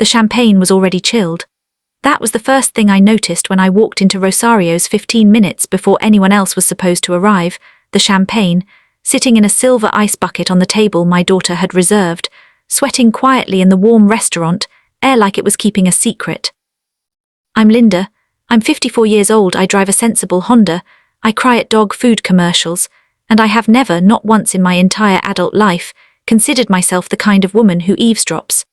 The champagne was already chilled. That was the first thing I noticed when I walked into Rosario's 15 minutes before anyone else was supposed to arrive, the champagne, sitting in a silver ice bucket on the table my daughter had reserved, sweating quietly in the warm restaurant, air like it was keeping a secret. I'm Linda. I'm 54 years old. I drive a sensible Honda. I cry at dog food commercials, and I have never, not once in my entire adult life, considered myself the kind of woman who eavesdrops.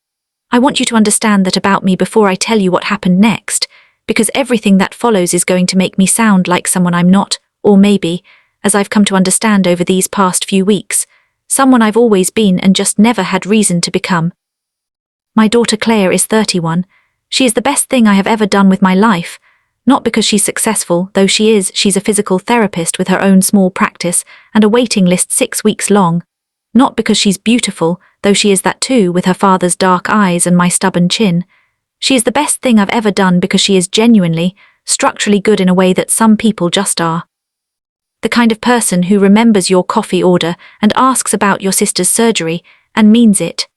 I want you to understand that about me before I tell you what happened next, because everything that follows is going to make me sound like someone I'm not, or maybe, as I've come to understand over these past few weeks, someone I've always been and just never had reason to become. My daughter Claire is 31. She is the best thing I have ever done with my life, not because she's successful, though she's a physical therapist with her own small practice and a waiting list 6 weeks long. Not because she's beautiful, though she is that too with her father's dark eyes and my stubborn chin. She is the best thing I've ever done because she is genuinely, structurally good in a way that some people just are. The kind of person who remembers your coffee order and asks about your sister's surgery and means it.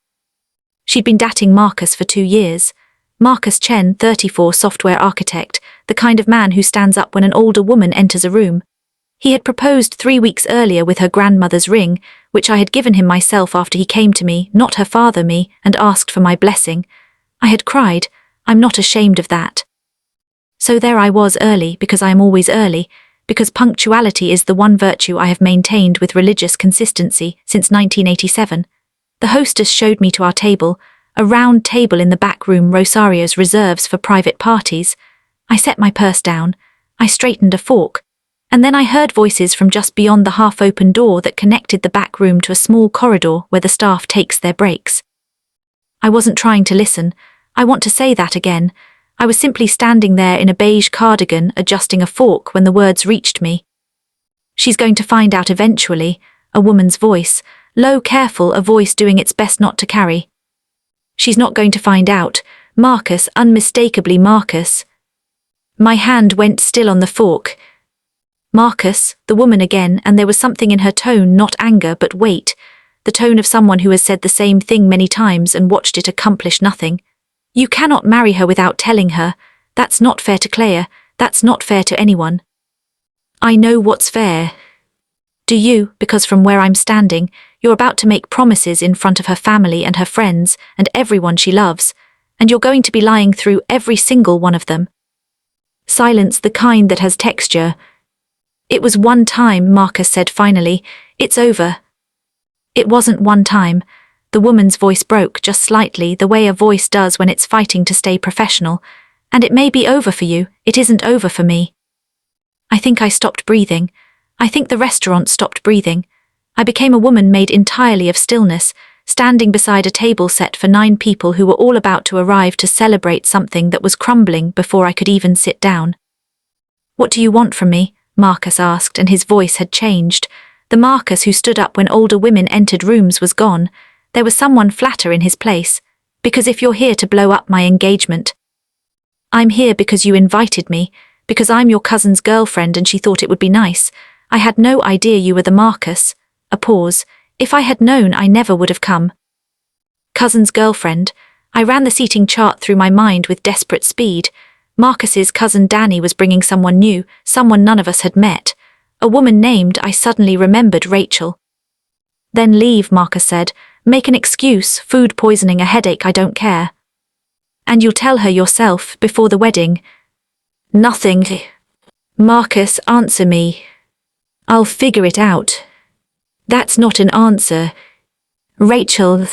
She'd been dating Marcus for 2 years. Marcus Chen, 34, software architect, the kind of man who stands up when an older woman enters a room. He had proposed 3 weeks earlier with her grandmother's ring, which I had given him myself after he came to me, not her father me, and asked for my blessing. I had cried. I'm not ashamed of that. So there I was early, because I am always early, because punctuality is the one virtue I have maintained with religious consistency since 1987. The hostess showed me to our table, a round table in the back room Rosario's reserves for private parties. I set my purse down. I straightened a fork. And then I heard voices from just beyond the half-open door that connected the back room to a small corridor where the staff takes their breaks. I wasn't trying to listen. I want to say that again. I was simply standing there in a beige cardigan adjusting a fork when the words reached me. She's going to find out eventually, a woman's voice, low, careful, a voice doing its best not to carry. She's not going to find out. Marcus, unmistakably Marcus. My hand went still on the fork. Marcus, the woman again, and there was something in her tone, not anger but weight, the tone of someone who has said the same thing many times and watched it accomplish nothing. You cannot marry her without telling her. That's not fair to Claire, that's not fair to anyone. I know what's fair. Do you? Because from where I'm standing, you're about to make promises in front of her family and her friends and everyone she loves, and you're going to be lying through every single one of them. Silence, the kind that has texture. It was one time, Marcus said finally. It's over. It wasn't one time. The woman's voice broke just slightly, the way a voice does when it's fighting to stay professional. And it may be over for you, it isn't over for me. I think I stopped breathing. I think the restaurant stopped breathing. I became a woman made entirely of stillness, standing beside a table set for 9 people who were all about to arrive to celebrate something that was crumbling before I could even sit down. What do you want from me? Marcus asked, and his voice had changed. The Marcus who stood up when older women entered rooms was gone. There was someone flatter in his place. Because if you're here to blow up my engagement. I'm here because you invited me, because I'm your cousin's girlfriend and she thought it would be nice. I had no idea you were the Marcus. A pause. If I had known, I never would have come. Cousin's girlfriend. I ran the seating chart through my mind with desperate speed. Marcus's cousin Danny was bringing someone new, someone none of us had met. A woman named, I suddenly remembered, Rachel. Then leave, Marcus said. Make an excuse, food poisoning, a headache, I don't care. And you'll tell her yourself, before the wedding. Nothing. Marcus, answer me. I'll figure it out. That's not an answer. Rachel.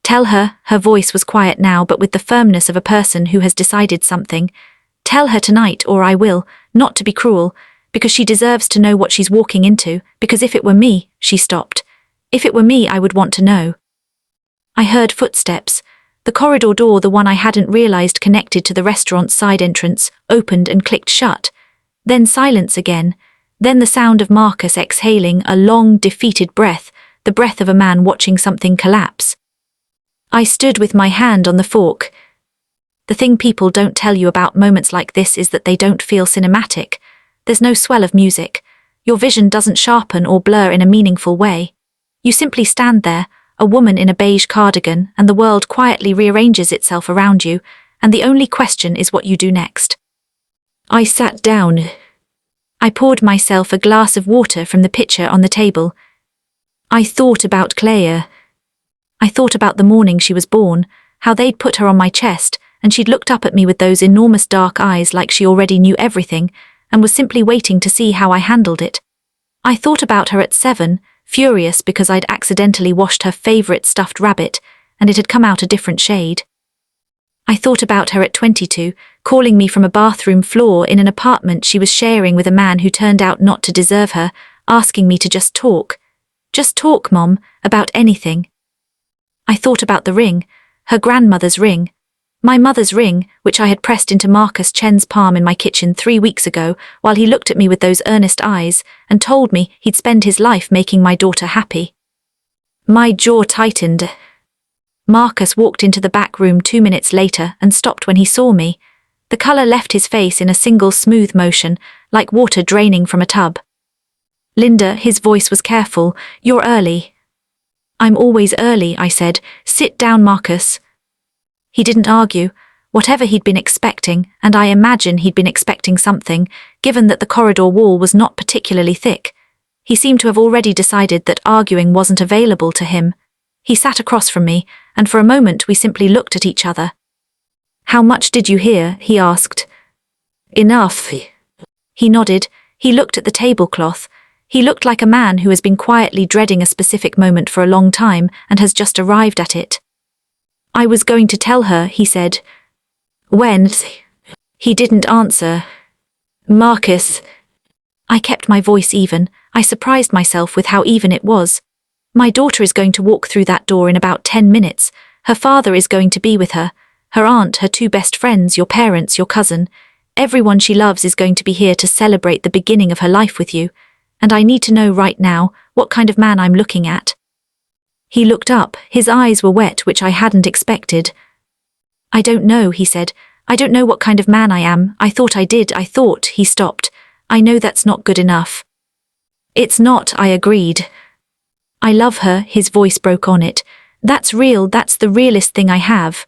Tell her, her voice was quiet now but with the firmness of a person who has decided something. Tell her tonight or I will, not to be cruel, because she deserves to know what she's walking into, because if it were me, she stopped. If it were me, I would want to know. I heard footsteps. The corridor door, the one I hadn't realized connected to the restaurant's side entrance, opened and clicked shut. Then silence again. Then the sound of Marcus exhaling a long, defeated breath, the breath of a man watching something collapse. I stood with my hand on the fork. The thing people don't tell you about moments like this is that they don't feel cinematic. There's no swell of music. Your vision doesn't sharpen or blur in a meaningful way. You simply stand there, a woman in a beige cardigan, and the world quietly rearranges itself around you, and the only question is what you do next. I sat down. I poured myself a glass of water from the pitcher on the table. I thought about Claire. I thought about the morning she was born, how they'd put her on my chest, and she'd looked up at me with those enormous dark eyes like she already knew everything, and was simply waiting to see how I handled it. I thought about her at 7, furious because I'd accidentally washed her favourite stuffed rabbit, and it had come out a different shade. I thought about her at 22, calling me from a bathroom floor in an apartment she was sharing with a man who turned out not to deserve her, asking me to just talk. Just talk, Mom, about anything. I thought about the ring, her grandmother's ring, my mother's ring, which I had pressed into Marcus Chen's palm in my kitchen 3 weeks ago, while he looked at me with those earnest eyes and told me he'd spend his life making my daughter happy. My jaw tightened. Marcus walked into the back room 2 minutes later and stopped when he saw me. The colour left his face in a single smooth motion, like water draining from a tub. Linda, his voice was careful, "You're early." "I'm always early," I said. "Sit down, Marcus." He didn't argue, whatever he'd been expecting, and I imagine he'd been expecting something, given that the corridor wall was not particularly thick. He seemed to have already decided that arguing wasn't available to him. He sat across from me, and for a moment we simply looked at each other. "How much did you hear?" he asked. "Enough." He nodded. He looked at the tablecloth. He looked like a man who has been quietly dreading a specific moment for a long time and has just arrived at it. "I was going to tell her," he said. "When?" He didn't answer. "Marcus." I kept my voice even. I surprised myself with how even it was. "My daughter is going to walk through that door in about 10 minutes. Her father is going to be with her. Her aunt, her 2 best friends, your parents, your cousin. Everyone she loves is going to be here to celebrate the beginning of her life with you. And I need to know right now what kind of man I'm looking at." He looked up, his eyes were wet, which I hadn't expected. "I don't know," he said. "I don't know what kind of man I am. I thought I did, I thought," he stopped. "I know that's not good enough." "It's not," I agreed. "I love her," his voice broke on it. "That's real, that's the realest thing I have."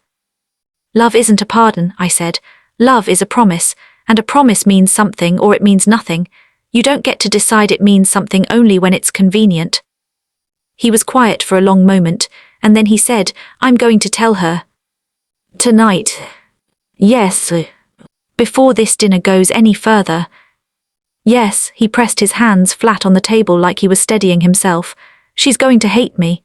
"Love isn't a pardon," I said. "Love is a promise, and a promise means something or it means nothing. You don't get to decide it means something only when it's convenient." He was quiet for a long moment, and then he said, "I'm going to tell her." "Tonight?" "Yes. Before this dinner goes any further." "Yes," he pressed his hands flat on the table like he was steadying himself. "She's going to hate me."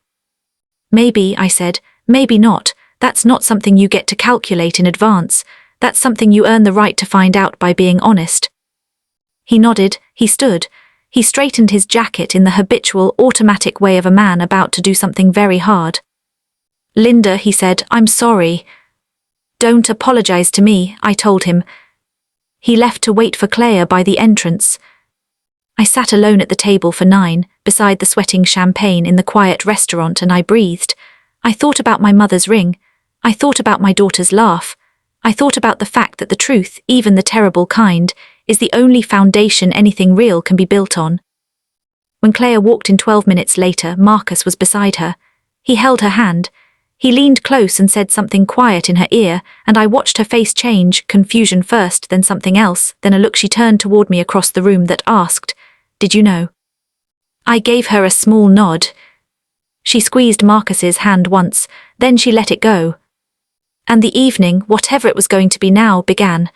"Maybe," I said, "maybe not. That's not something you get to calculate in advance. That's something you earn the right to find out by being honest." He nodded. He stood. He straightened his jacket in the habitual, automatic way of a man about to do something very hard. "Linda," he said, "I'm sorry." "Don't apologize to me," I told him. He left to wait for Claire by the entrance. I sat alone at the table for 9, beside the sweating champagne in the quiet restaurant, and I breathed. I thought about my mother's ring. I thought about my daughter's laugh. I thought about the fact that the truth, even the terrible kind, is the only foundation anything real can be built on. When Claire walked in 12 minutes later, Marcus was beside her. He held her hand. He leaned close and said something quiet in her ear, and I watched her face change, confusion first, then something else, then a look she turned toward me across the room that asked, "Did you know?" I gave her a small nod. She squeezed Marcus's hand once, then she let it go. And the evening, whatever it was going to be now, began.